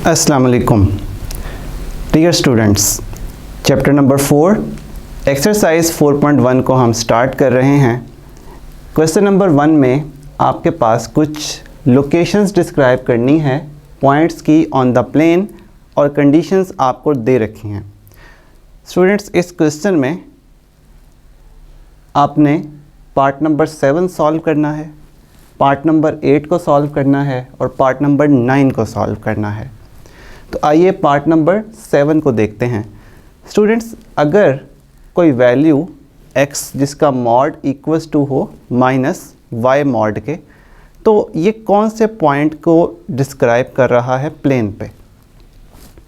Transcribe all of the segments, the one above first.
अस्सलाम वालेकुम dear students, chapter number 4 exercise 4.1 को हम स्टार्ट कर रहे हैं। क्वेश्चन नंबर 1 में आपके पास कुछ लोकेशंस डिस्क्राइब करनी है पॉइंट्स की ऑन द प्लेन और कंडीशंस आपको दे रखी हैं। स्टूडेंट्स, इस क्वेश्चन में आपने पार्ट नंबर 7 सॉल्व करना है, पार्ट नंबर 8 को सॉल्व करना है और पार्ट नंबर 9 को सॉल्व करना है। तो आइए पार्ट नंबर 7 को देखते हैं। स्टूडेंट्स, अगर कोई वैल्यू x जिसका मॉड इक्वल्स टू हो माइनस y मॉड के, तो ये कौन से पॉइंट को डिस्क्राइब कर रहा है प्लेन पे।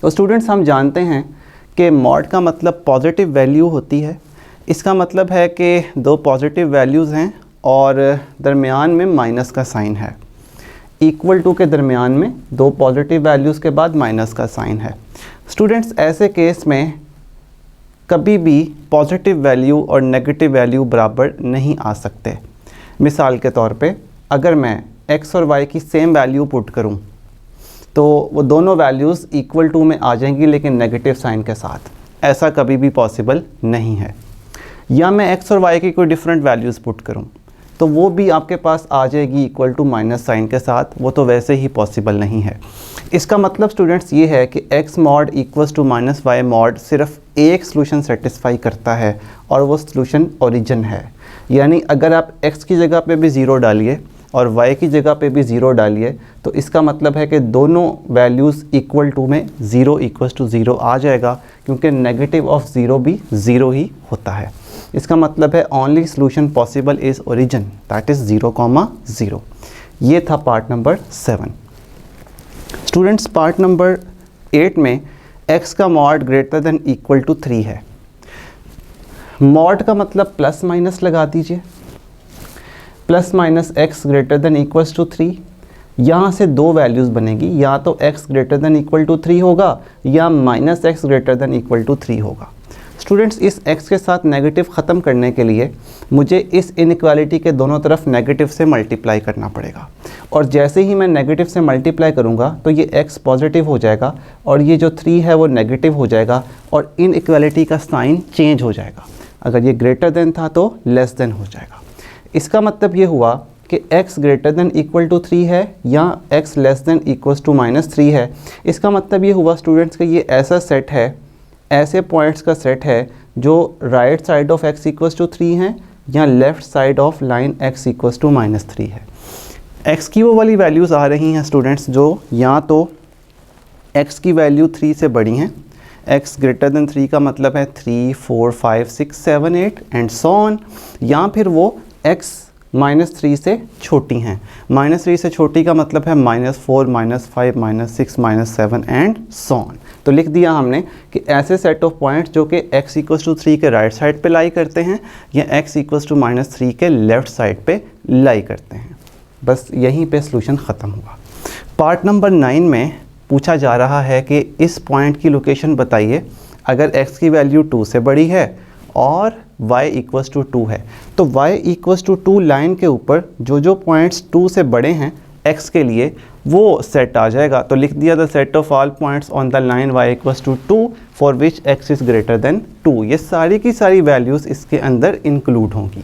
तो स्टूडेंट्स, हम जानते हैं कि मॉड का मतलब पॉजिटिव वैल्यू होती है। इसका मतलब है कि दो पॉजिटिव वैल्यूज़ हैं और दरमियान में माइनस का साइन है। इक्वल टू के दरमियान में दो पॉजिटिव वैल्यूज़ के बाद माइनस का साइन है। स्टूडेंट्स, ऐसे केस में कभी भी पॉजिटिव वैल्यू और नेगेटिव वैल्यू बराबर नहीं आ सकते। मिसाल के तौर पे अगर मैं x और y की सेम वैल्यू पुट करूं तो वो दोनों वैल्यूज़ इक्वल टू में आ जाएंगी, लेकिन नेगेटिव साइन के साथ। ऐसा कभी भी पॉसिबल नहीं है। या मैं x और y की कोई डिफरेंट वैल्यूज़ पुट करूं तो वो भी आपके पास आ जाएगी इक्वल टू माइनस साइन के साथ। वो तो वैसे ही पॉसिबल नहीं है। इसका मतलब स्टूडेंट्स ये है कि x mod equals to minus Y mod सिर्फ एक सॉल्यूशन सेटिस्फाई करता है और वो सॉल्यूशन ओरिजिन है। यानी अगर आप x की जगह पे भी ज़ीरो डालिए और y की जगह पे भी ज़ीरो डालिए तो इसका मतलब है कि दोनों वैल्यूज़ इक्वल टू में ज़ीरो इक्वल्स टू ज़ीरो आ जाएगा, क्योंकि नेगेटिव ऑफ ज़ीरो भी ज़ीरो ही होता है। इसका मतलब है only solution possible is origin, that is 0,0। ये था part number 7। Students, part number 8 में x का mod greater than equal to 3 है। मॉड का मतलब प्लस माइनस लगा दीजिए। Plus minus x greater than equals to 3। यहाँ से दो वैल्यूज़ बनेगी, या तो x greater than equal to 3 होगा या minus x greater than equal to 3 होगा। स्टूडेंट्स, इस x के साथ नेगेटिव ख़त्म करने के लिए मुझे इस इनइक्वालिटी के दोनों तरफ नेगेटिव से मल्टीप्लाई करना पड़ेगा। और जैसे ही मैं नेगेटिव से मल्टीप्लाई करूँगा तो ये x पॉजिटिव हो जाएगा और ये जो 3 है वो नेगेटिव हो जाएगा और इनइक्वालिटी का साइन चेंज हो जाएगा। अगर ये ग्रेटर देन था तो लेस देन हो जाएगा। इसका मतलब ये हुआ कि x greater than equal to 3 है या x less than equals to minus 3 है। इसका मतलब ये हुआ स्टूडेंट्स कि ये ऐसा सेट है, ऐसे पॉइंट्स का सेट है जो right side of x equals to 3 हैं या left side of line x equals to minus 3 है। x की वो वाली वैल्यूज़ आ रही हैं स्टूडेंट्स जो या तो x की वैल्यू 3 से बड़ी हैं, x ग्रेटर देन 3 का मतलब है 3, 4, 5, 6, 7, 8 एंड सो ऑन, या फिर वो x -3 से छोटी हैं। -3 से छोटी का मतलब है -4, -5, -6, -7 एंड सो ऑन। तो लिख दिया हमने कि ऐसे सेट ऑफ पॉइंट्स जो कि x इक्वल्स टू 3 के राइट साइड पे लाई करते हैं या x इक्वल्स टू -3 के लेफ़्ट साइड पे लाई करते हैं। बस यहीं पे सॉल्यूशन ख़त्म हुआ। पार्ट नंबर 9 में पूछा जा रहा है कि इस पॉइंट की लोकेशन बताइए अगर x की वैल्यू 2 से बड़ी है और y इक्वल्स टू 2 है। तो y इक्वल्स टू 2 लाइन के ऊपर जो जो पॉइंट्स 2 से बड़े हैं x के लिए वो सेट आ जाएगा। तो लिख दिया the set of all points on the line y equals to 2 for which x is greater than 2। ये सारी की सारी वैल्यूज़ इसके अंदर इंक्लूड होंगी।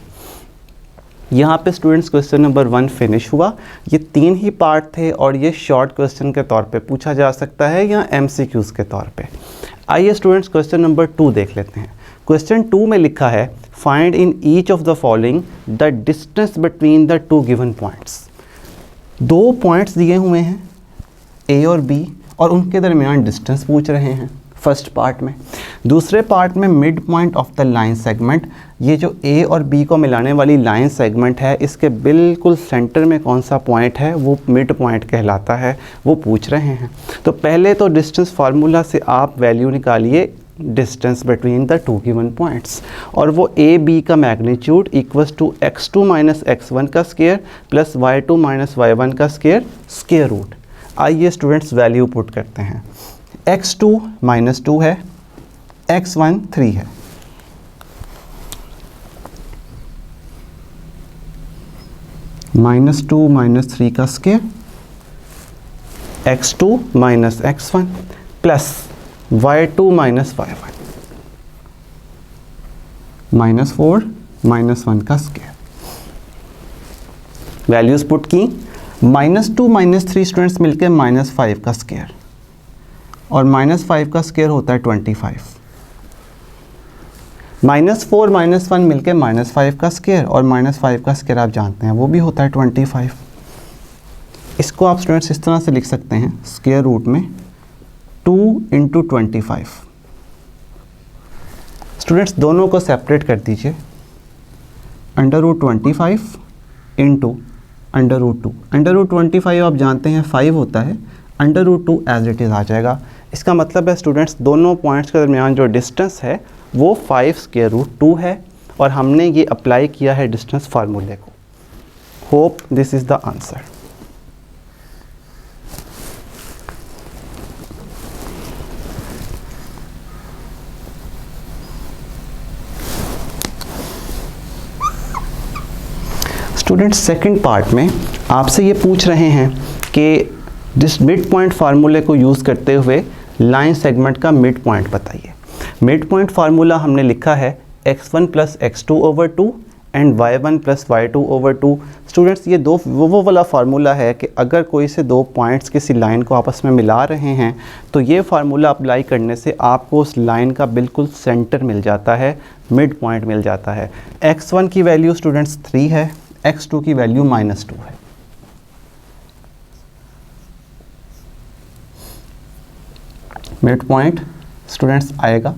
यहाँ पे स्टूडेंट्स क्वेश्चन नंबर 1 फिनिश हुआ। ये 3 ही पार्ट थे और ये शॉर्ट क्वेश्चन के तौर पे पूछा जा सकता है या MCQs के तौर पे। आइए स्टूडेंट्स क्वेश्चन नंबर 2 देख लेते हैं। क्वेश्चन 2 में लिखा है find in each of the following the distance between the two given points. दो पॉइंट्स दिए हुए हैं A और B और उनके दरमियान डिस्टेंस पूछ रहे हैं फर्स्ट पार्ट में। दूसरे पार्ट में mid point of the line segment, ये जो A और B को मिलाने वाली लाइन सेगमेंट है इसके बिल्कुल सेंटर में कौन सा पॉइंट है वो मिड पॉइंट कहलाता है, वो पूछ रहे हैं। तो पहले तो डिस्टेंस फार्मूला से आप वैल्यू निकालिए distance between the two given points, और वो ए बी का magnitude equals to x2 minus x1 का square plus y2 minus y1 का स्क्वायर रूट। आइए स्टूडेंट्स वैल्यू पुट करते हैं। x2 -2 है, x1 3 है। -2 -3 का square x2 minus x1 plus y2 minus y1 -4 -1 का स्क्वायर। वैल्यूज पुट की, -2 -3 स्टूडेंट्स मिलकर -5 का स्क्वायर, और -5 का स्क्वायर होता है 25। -4 -1 मिलकर -5 का स्क्वायर, और -5 का स्क्वायर आप जानते हैं वो भी होता है 25। इसको आप स्टूडेंट्स इस तरह से लिख सकते हैं स्क्वायर रूट में 2 × 25। स्टूडेंट्स दोनों को सेपरेट कर दीजिए, √25 इंटू √2। √25 आप जानते हैं 5 होता है, √2 एज इट इज़ आ जाएगा। इसका मतलब है स्टूडेंट्स दोनों पॉइंट्स के दरमियान जो डिस्टेंस है वो 5√2 है, और हमने ये अप्लाई किया है डिस्टेंस फार्मूले को। Hope this is the answer. Students second part में आपसे ये पूछ रहे हैं कि जिस मिड पॉइंट फार्मूले को यूज़ करते हुए लाइन सेगमेंट का मिड पॉइंट बताइए। मिड पॉइंट फार्मूला हमने लिखा है x1 + x2/2 and y1 + y2/2। Students ये वो वाला फार्मूला है कि अगर कोई से दो पॉइंट्स किसी लाइन को आपस में मिला रहे हैं तो ये फार्मूला अप्लाई करने से आपको उस लाइन का बिल्कुल सेंटर मिल जाता है, मिड पॉइंट मिल जाता है। x1 की वैल्यू स्टूडेंट्स 3 है, x2 की वैल्यू -2 है। मिड पॉइंट स्टूडेंट्स आएगा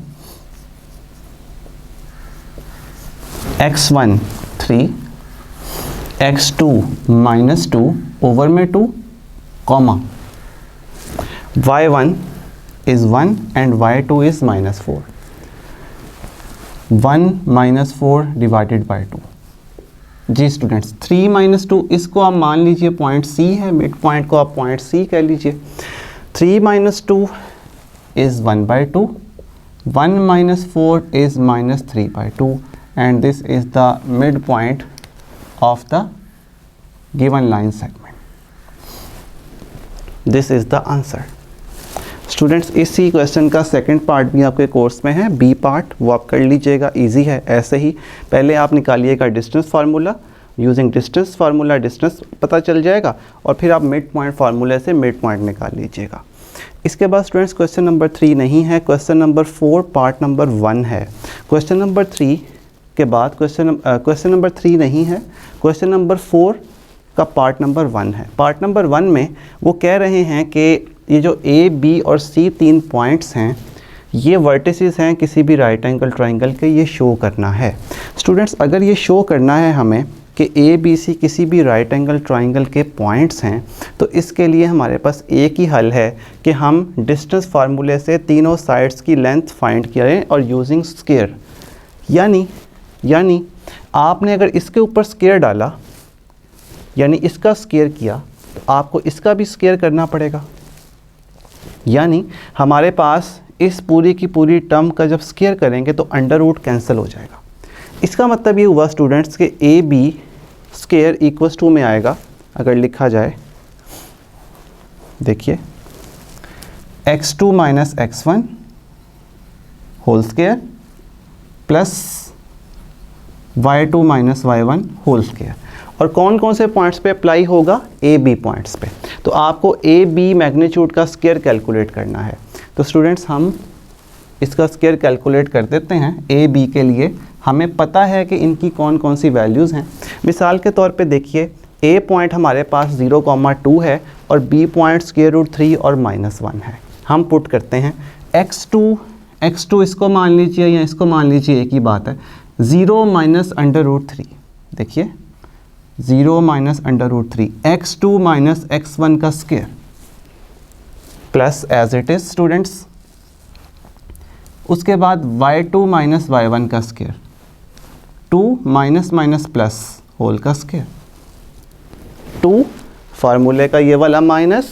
x1 3, x2 -2 ओवर में 2, comma y1 is 1 and y2 is -4। 1 -4 divided by 2। जी स्टूडेंट्स 3 - 2 इसको आप मान लीजिए पॉइंट C है, मिड पॉइंट को आप पॉइंट C कह लीजिए। 3 - 2 is 1/2, 1 - 4 is -3/2 and this is the midpoint of the given line segment. This is the answer. Students इसी क्वेश्चन का सेकंड पार्ट भी आपके कोर्स में है, बी पार्ट, वो आप कर लीजिएगा, इजी है। ऐसे ही पहले आप निकालिएगा distance formula, using distance formula distance पता चल जाएगा, और फिर आप मिड पॉइंट फार्मूले से मिड पॉइंट निकाल लीजिएगा। इसके बाद स्टूडेंट्स क्वेश्चन नंबर 3 नहीं है, क्वेश्चन नंबर 4 पार्ट नंबर 1 है। क्वेश्चन नंबर 3 के बाद क्वेश्चन नंबर 3 नहीं है, क्वेश्चन नंबर 4 का पार्ट नंबर 1 है। पार्ट नंबर 1 में वो कह रहे हैं कि ये जो A, B और C 3 पॉइंट्स हैं ये वर्टिसेस हैं किसी भी राइट एंगल ट्राइंगल के, ये शो करना है। स्टूडेंट्स अगर ये शो करना है हमें कि A, B, C किसी भी राइट एंगल ट्राइंगल के पॉइंट्स हैं, तो इसके लिए हमारे पास एक ही हल है कि हम डिस्टेंस फार्मूले से तीनों साइड्स की लेंथ फाइंड करें और यूजिंग स्क्वायर, यानी आपने अगर इसके ऊपर स्क्वायर डाला यानी इसका स्क्वायर किया तो आपको इसका भी स्क्वायर करना पड़ेगा, यानी हमारे पास इस पूरी की पूरी टर्म का जब स्क्वायर करेंगे तो अंडर रूट कैंसिल हो जाएगा। इसका मतलब ये हुआ स्टूडेंट्स कि A B square equals to में आएगा, अगर लिखा जाए देखिए x2 - x1 whole square plus y2 - y1 whole square. और कौन कौन से पॉइंट्स पे अप्लाई होगा? ए बी पॉइंट्स पे। तो आपको ए बी मैग्नीट्यूड का स्क्वायर कैलकुलेट करना है। तो स्टूडेंट्स हम इसका स्क्वायर कैलकुलेट कर देते हैं ए बी के लिए। हमें पता है कि इनकी कौन कौन सी वैल्यूज़ हैं। मिसाल के तौर पे देखिए ए पॉइंट हमारे पास 0,2 है और बी पॉइंट √3 और -1 है। हम पुट करते हैं x2 इसको मान लीजिए या इसको मान लीजिए, एक ही बात है। 0 - √3 देखिए 0 - √3 x2 - x1 का square plus as it is students. उसके बाद y2 - y1 का स्क्वायर 2 माइनस प्लस होल का स्क्वायर 2 फार्मूले का ये वाला माइनस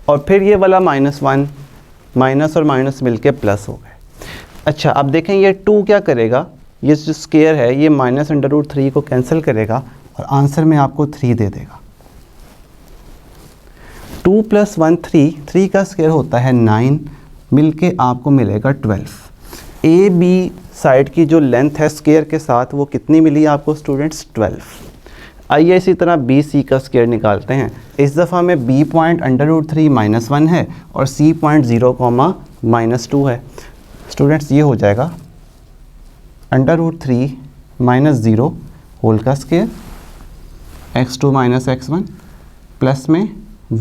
और फिर ये वाला -1, माइनस और माइनस मिलके प्लस हो गए। अच्छा अब देखें ये 2 क्या करेगा, ये जो स्क्वायर है ये -√3 को कैंसिल करेगा और आंसर में आपको 3 दे देगा। 2 + 1 3, 3 का स्क्वायर होता है 9, मिलके आपको मिलेगा 12। ए बी साइड की जो लेंथ है स्क्वायर के साथ वो कितनी मिली आपको स्टूडेंट्स 12। आइए इसी तरह बी सी का स्क्वायर निकालते हैं। इस दफ़ा में बी पॉइंट √3 -1 है और सी पॉइंट 0, -2 है। स्टूडेंट्स ये हो जाएगा √3 - 0 होल का स्क्वायर x2 - x1 प्लस में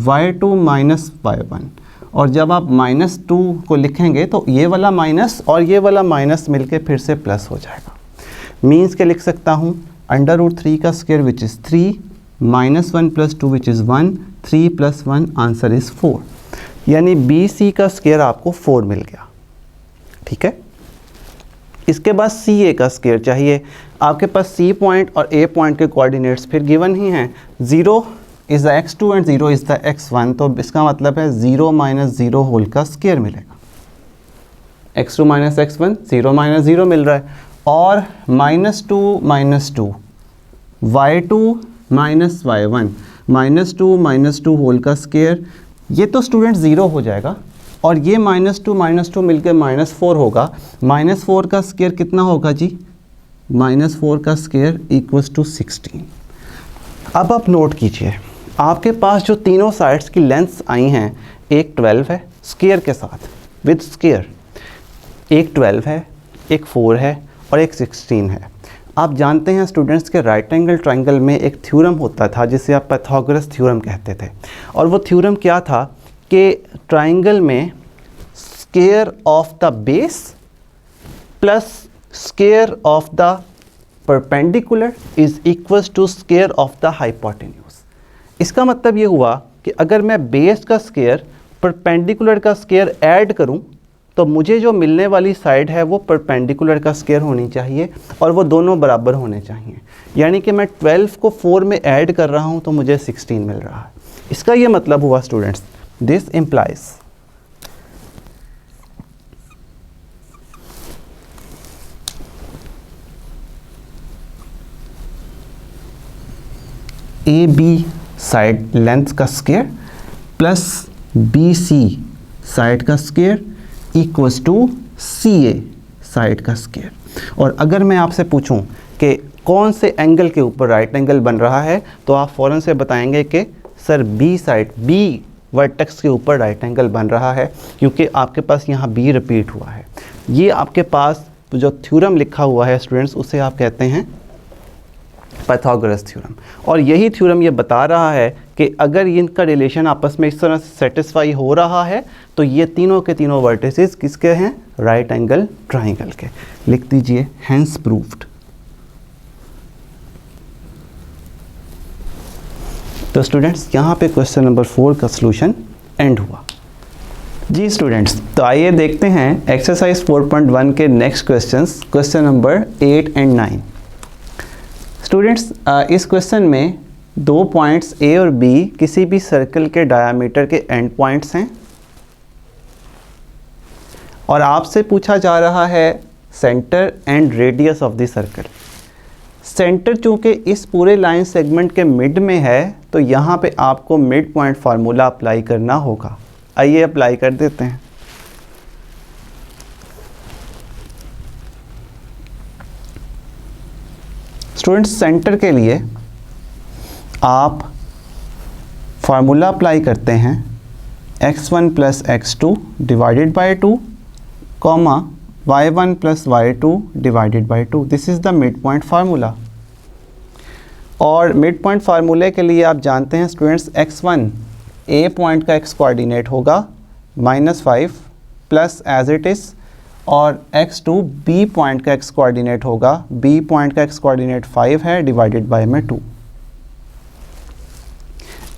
y2 - y1, और जब आप -2 को लिखेंगे तो ये वाला माइनस और ये वाला माइनस मिलके फिर से प्लस हो जाएगा। मीन्स के लिख सकता हूँ √3 का square which is 3, -1 + 2 which is 1, 3 + 1 answer is 4। यानी बी सी का स्क्वायर आपको 4 मिल गया। ठीक है, इसके बाद सी ए का स्क्वायर चाहिए। आपके पास सी पॉइंट और ए पॉइंट के कोऑर्डिनेट्स फिर गिवन ही हैं। 0 is the x2 and 0 is the x1, तो इसका मतलब है 0 - 0 होल का स्क्वायर मिलेगा। x2 - x1 0 - 0 मिल रहा है, और -2 - 2 y2 - y1 -2 - 2 होल का स्क्वायर, ये तो स्टूडेंट 0 हो जाएगा, और ये -2 - 2 मिलकर -4 होगा। -4 का स्क्वायर कितना होगा जी? -4 का स्क्वायर = 16। अब आप नोट कीजिए, आपके पास जो तीनों साइड्स की लेंथ्स आई हैं, एक 12 है स्क्वायर के साथ विद स्क्वायर, एक 12 है, एक 4 है और एक 16 है। आप जानते हैं स्टूडेंट्स के राइट एंगल ट्रायंगल में एक थ्योरम होता था जिसे आप पाइथागोरस थ्योरम कहते थे, और वो थ्योरम क्या था कि ट्रायंगल में square of the base plus square of the perpendicular is equals to square of the hypotenuse. इसका मतलब ये हुआ कि अगर मैं बेस का स्क्वायर परपेंडिकुलर का स्क्वायर ऐड करूं तो मुझे जो मिलने वाली साइड है वो परपेंडिकुलर का स्क्वायर होनी चाहिए, और वो दोनों बराबर होने चाहिए। यानी कि मैं 12 को 4 में ऐड कर रहा हूं तो मुझे 16 मिल रहा है। इसका ये मतलब हुआ students, this implies A B side length का square plus B C side का square equals to C A side का स्क्वायर। और अगर मैं आपसे पूछूं कि कौन से एंगल के ऊपर राइट एंगल बन रहा है, तो आप फ़ौरन से बताएंगे कि sir B side, B vertex के ऊपर राइट एंगल बन रहा है, क्योंकि आपके पास यहाँ बी रिपीट हुआ है। ये आपके पास जो थ्योरम लिखा हुआ है स्टूडेंट्स, उसे आप कहते हैं पाइथागोरस थ्योरम। और यही थ्योरम ये बता रहा है कि अगर इनका रिलेशन आपस में इस तरह से सेटिस्फाई हो रहा है तो ये तीनों के तीनों वर्टिसेस किसके हैं? राइट एंगल ट्राइंगल के। लिख दीजिए हेंस प्रूव्ड। तो स्टूडेंट्स यहाँ पे क्वेश्चन नंबर 4 का सॉल्यूशन एंड हुआ। जी स्टूडेंट्स, तो आइए देखते हैं एक्सरसाइज 4.1 के next questions, question number 8 and 9। Students, इस क्वेश्चन में 2 पॉइंट्स ए और बी किसी भी सर्कल के डायामीटर के एंड पॉइंट्स हैं, और आपसे पूछा जा रहा है centre and radius of the circle. Centre चूँकि इस पूरे लाइन सेगमेंट के मिड में है, तो यहाँ पे आपको मिड पॉइंट फार्मूला अप्लाई करना होगा। आइए अप्लाई कर देते हैं। स्टूडेंट्स, सेंटर के लिए आप फार्मूला अप्लाई करते हैं x1 + x2 divided by 2, comma y1 + y2 divided by 2। This is the mid point formula. और मिड पॉइंट फार्मूले के लिए आप जानते हैं स्टूडेंट्स, x1 ए पॉइंट का x कोऑर्डिनेट होगा -5 प्लस एज इट इज़, और x2 बी पॉइंट का x कोऑर्डिनेट होगा, बी पॉइंट का x कोऑर्डिनेट 5 है डिवाइडेड बाय में 2।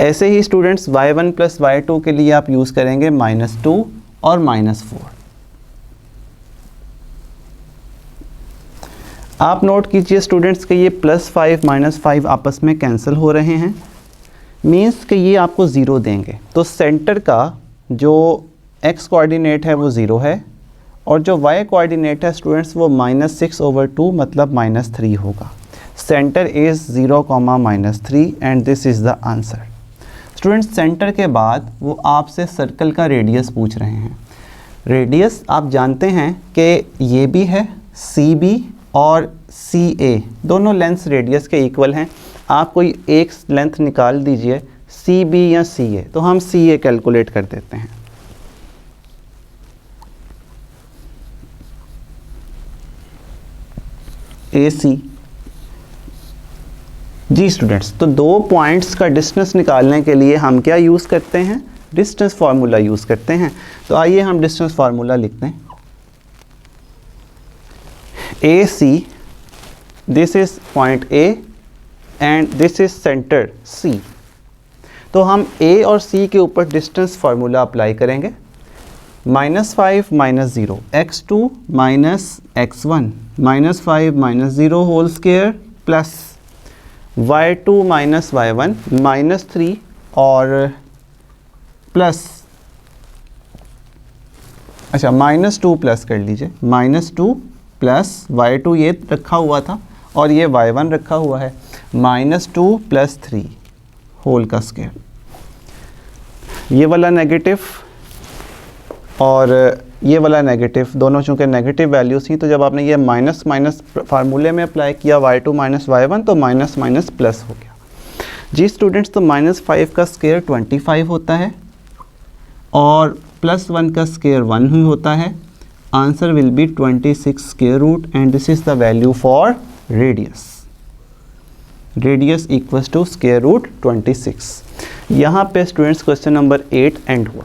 ऐसे ही स्टूडेंट्स y1 + y2 के लिए आप यूज़ करेंगे -2 और -4। आप नोट कीजिए स्टूडेंट्स कि ये +5 -5 आपस में कैंसिल हो रहे हैं, मीन्स कि ये आपको 0 देंगे। तो सेंटर का जो x कोऑर्डिनेट है वो 0 है, और जो y कोऑर्डिनेट है स्टूडेंट्स वो -6/2 मतलब -3 होगा। Centre is 0, -3 and this is the answer. Students centre के बाद वो आपसे सर्कल का रेडियस पूछ रहे हैं। रेडियस आप जानते हैं कि ये भी है, सी बी और सी ए दोनों लेंथ रेडियस के इक्वल हैं। आप कोई एक लेंथ निकाल दीजिए, सी बी या सी ए, तो हम सी ए कैलकुलेट कर देते हैं। ए सी जी स्टूडेंट्स, तो दो पॉइंट्स का डिस्टेंस निकालने के लिए हम क्या यूज़ करते हैं? डिस्टेंस फार्मूला यूज़ करते हैं। तो आइए हम डिस्टेंस फार्मूला लिखते हैं। A C, this is point A and this is centre C. तो हम ए और सी के ऊपर डिस्टेंस फार्मूला अप्लाई करेंगे। -5 - 0 x2 - x1 -5 - 0 whole square plus y2 - y1 -3 और प्लस, अच्छा -2 प्लस कर लीजिए, -2 प्लस y2 ये रखा हुआ था और ये y1 रखा हुआ है, -2 + 3 होल का स्क्वायर। ये वाला नेगेटिव और ये वाला नेगेटिव, दोनों चूँकि नेगेटिव वैल्यूज़ थी, तो जब आपने ये माइनस माइनस फार्मूले में अप्लाई किया y2 - y1 तो माइनस माइनस प्लस हो गया। जी स्टूडेंट्स, तो -5 का स्क्वायर 25 होता है और +1 का स्क्वायर 1 ही होता है। Answer will be 26 square root and this is the value for radius. Radius equals to square root 26। यहाँ पे स्टूडेंट्स क्वेश्चन नंबर 8 एंड हुआ।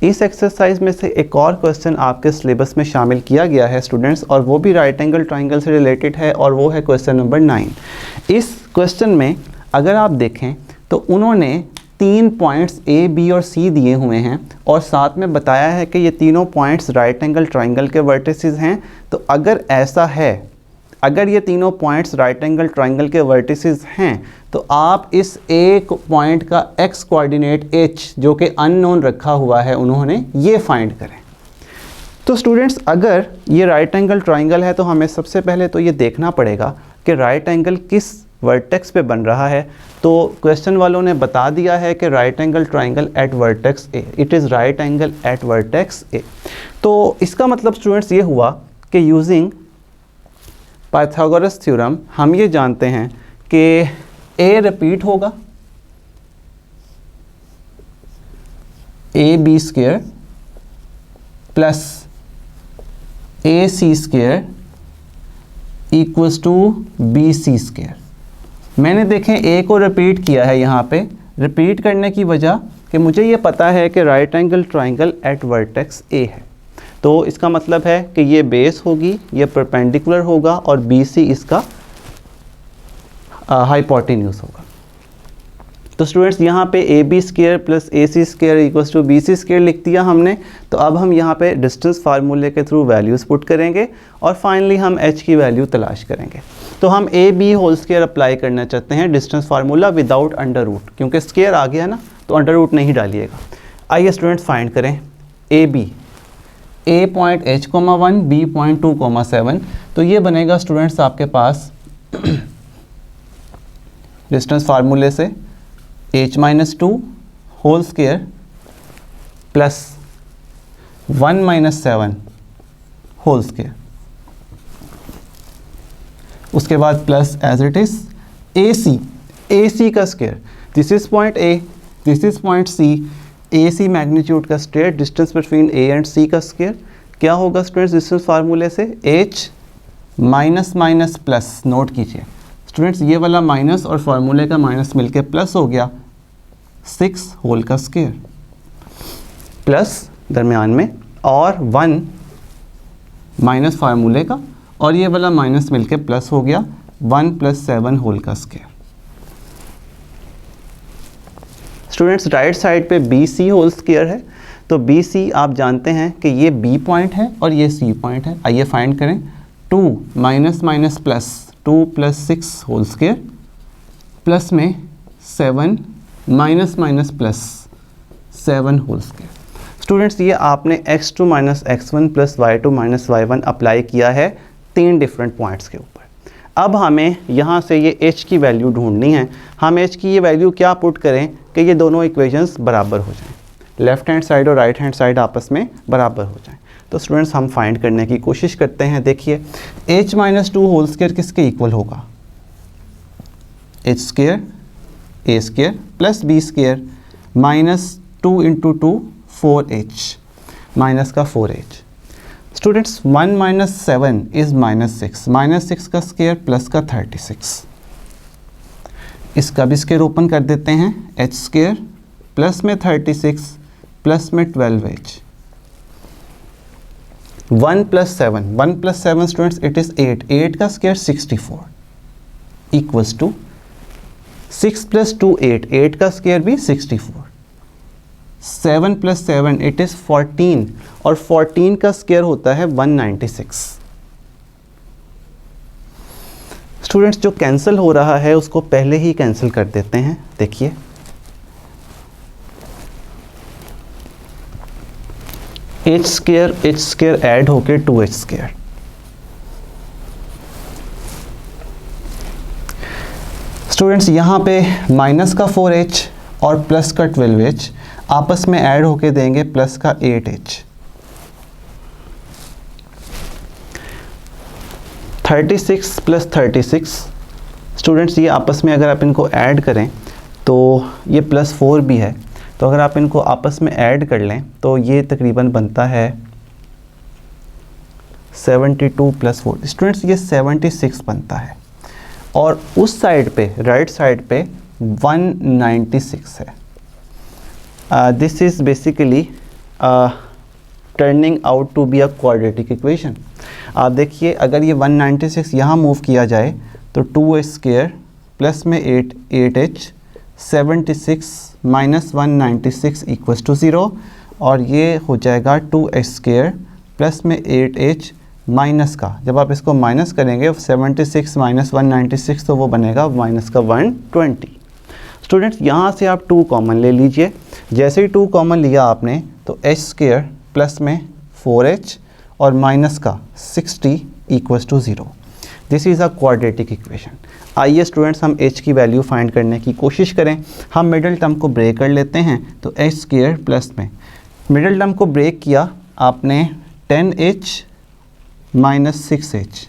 इस एक्सरसाइज में से एक और क्वेश्चन आपके सिलेबस में शामिल किया गया है स्टूडेंट्स, और वो भी राइट एंगल ट्राइंगल से रिलेटेड है, और वो है क्वेश्चन नंबर 9। इस क्वेश्चन में अगर आप देखें तो उन्होंने 3 पॉइंट्स ए, बी और सी दिए हुए हैं और साथ में बताया है कि ये तीनों पॉइंट्स राइट एंगल ट्राइंगल के वर्टिसेस हैं। तो अगर ऐसा है, अगर ये तीनों पॉइंट्स राइट एंगल ट्राइंगल के वर्टिसेस हैं, तो आप इस एक पॉइंट का एक्स कोऑर्डिनेट एच जो कि अननोन रखा हुआ है उन्होंने, ये फाइंड करें। तो स्टूडेंट्स, अगर ये राइट एंगल ट्राइंगल है तो हमें सबसे पहले तो ये देखना पड़ेगा कि राइट एंगल किस वर्टेक्स पे बन रहा है। तो क्वेश्चन वालों ने बता दिया है कि right angle triangle eight vertex A, it is right angle eight vertex ए। तो इसका मतलब स्टूडेंट्स ये हुआ कि यूजिंग पाइथागोरस थ्योरम हम ये जानते हैं कि ए रिपीट होगा, A B square plus A C square equals to B C square. मैंने देखें ए को रिपीट किया है यहाँ पे, रिपीट करने की वजह कि मुझे ये पता है कि right angle triangle eight vertex ए है। तो इसका मतलब है कि ये बेस होगी, ये परपेंडिकुलर होगा और बी सी इसका हाइपोटेन्यूज होगा। तो स्टूडेंट्स, यहाँ पे A B square plus A C square equals to B C square लिख दिया हमने। तो अब हम यहाँ पे डिस्टेंस फार्मूले के थ्रू वैल्यूज़ पुट करेंगे और फाइनली हम एच की वैल्यू तलाश करेंगे। तो हम A B whole square apply करना चाहते हैं distance formula without under root, क्योंकि स्क्वायर आ गया ना तो अंडर रूट नहीं डालिएगा। आइए स्टूडेंट्स फाइंड करें A B. A point h,1, B point 2,7। तो ये बनेगा स्टूडेंट्स आपके पास डिस्टेंस फार्मूले से h-2 whole square plus 1 - 7 whole square, उसके बाद plus as it is A C का square. This is point A, this is point C. A C magnitude का square, distance between A and C का square. क्या होगा students distance फार्मूले से? h minus minus plus. Note कीजिए students, ये वाला माइनस और फार्मूले का माइनस मिलके प्लस हो गया 6 होल का स्क्वायर प्लस दरमियान में और 1 माइनस फार्मूले का, और ये वाला माइनस मिलके प्लस हो गया 1 + 7 होल का स्क्वायर। स्टूडेंट्स, राइट साइड पे बी सी होल स्क्वायर है, तो बी सी आप जानते हैं कि ये बी पॉइंट है और ये सी पॉइंट है। आइए फाइंड करें। 2 minus minus plus, 2 + 6 whole square plus में 7 minus minus plus 7 whole square. Students, ये आपने x2 - x1 plus y2 - y1 apply किया है 3 डिफरेंट पॉइंट्स के ऊपर। अब हमें यहाँ से ये h की वैल्यू ढूंढनी है। हम h की ये वैल्यू क्या पुट करें कि ये दोनों इक्वेशंस बराबर हो जाएं, लेफ़्ट हैंड साइड और राइट हैंड साइड आपस में बराबर हो जाएं। तो स्टूडेंट्स हम फाइंड करने की कोशिश करते हैं। देखिए h माइनस 2 होल स्क्वायर किसके इक्वल होगा, h square a square plus b square minus 2 into 2 4h minus का 4h। Students 1 minus 7 is minus 6 का स्क्वायर प्लस का 36। इसका भी स्क्वायर ओपन कर देते हैं, h स्क्वायर प्लस में 36 प्लस में 12h। 1 plus 7 students it is 8 का स्क्वायर 64 इक्वल्स टू 6 प्लस 2 8 का स्क्वायर भी 64। 7 प्लस 7 इट इज़ 14 और 14 का स्क्वायर होता है 196। स्टूडेंट्स जो कैंसिल हो रहा है उसको पहले ही कैंसिल कर देते हैं। देखिए h स्क्वायर ऐड होके 2h स्क्वायर। स्टूडेंट्स यहाँ पे माइनस का 4h और प्लस का 12h आपस में ऐड होके देंगे प्लस का 8h। 36 प्लस 36 स्टूडेंट्स ये आपस में अगर आप इनको ऐड करें तो ये प्लस 4 भी है, तो अगर आप इनको आपस में ऐड कर लें तो ये तकरीबन बनता है 72 प्लस 4। स्टूडेंट्स ये 76 बनता है और उस साइड पे राइट साइड पे 196 है। This is basically turning out to be a quadratic equation. आप देखिए अगर ये 196 यहाँ मूव किया जाए तो 2h स्क्वायर प्लस में 8h 76 माइनस 196 इक्वल्स टू 0 और ये हो जाएगा 2h स्क्वायर प्लस में 8h माइनस का, जब आप इसको माइनस करेंगे 76 माइनस 196 तो वो बनेगा माइनस का 120। स्टूडेंट्स यहाँ से आप 2 कॉमन ले लीजिए। जैसे ही 2 कॉमन लिया आपने तो h स्क्वायर प्लस में 4h और माइनस का 60 equals to 0। This is a quadratic equation. आइए स्टूडेंट्स हम h की वैल्यू फाइंड करने की कोशिश करें। हम मिडिल टर्म को ब्रेक कर लेते हैं तो h स्क्वायर प्लस में मिडिल टर्म को ब्रेक किया आपने 10h minus 6h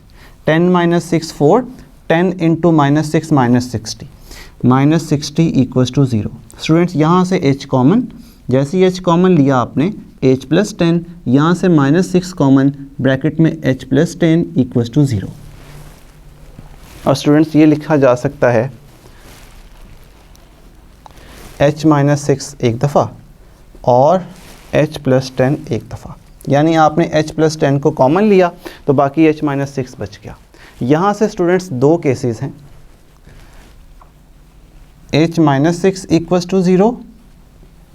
10 minus 6 4 10 into minus 6 minus 60 equals to 0। Students यहाँ से h कॉमन, जैसे ही h कॉमन लिया आपने h प्लस 10, यहाँ से माइनस 6 कॉमन ब्रैकेट में h प्लस 10 इक्वल्स टू 0। और स्टूडेंट्स ये लिखा जा सकता है h माइनस 6 एक दफ़ा और h प्लस 10 एक दफ़ा, यानी आपने h प्लस 10 को कॉमन लिया तो बाकी h माइनस 6 बच गया। यहाँ से स्टूडेंट्स 2 केसेस हैं, h माइनस 6 इक्वल्स टू 0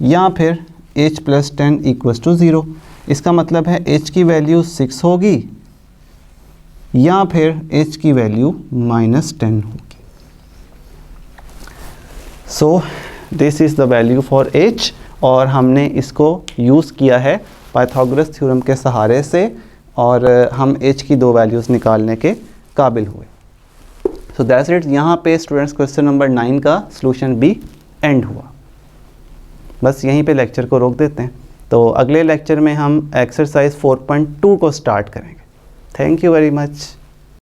या फिर h प्लस 10 इक्वल्स टू 0। इसका मतलब है h की वैल्यू 6 होगी या फिर h की वैल्यू माइनस 10 होगी। So this is the value for h और हमने इसको यूज़ किया है पाइथागोरस थ्योरम के सहारे से और हम h की 2 वैल्यूज़ निकालने के काबिल हुए। So that's it. यहाँ पे स्टूडेंट्स क्वेश्चन नंबर 9 का सॉल्यूशन भी एंड हुआ। बस यहीं पे लेक्चर को रोक देते हैं, तो अगले लेक्चर में हम एक्सरसाइज 4.2 को स्टार्ट करेंगे। Thank you very much.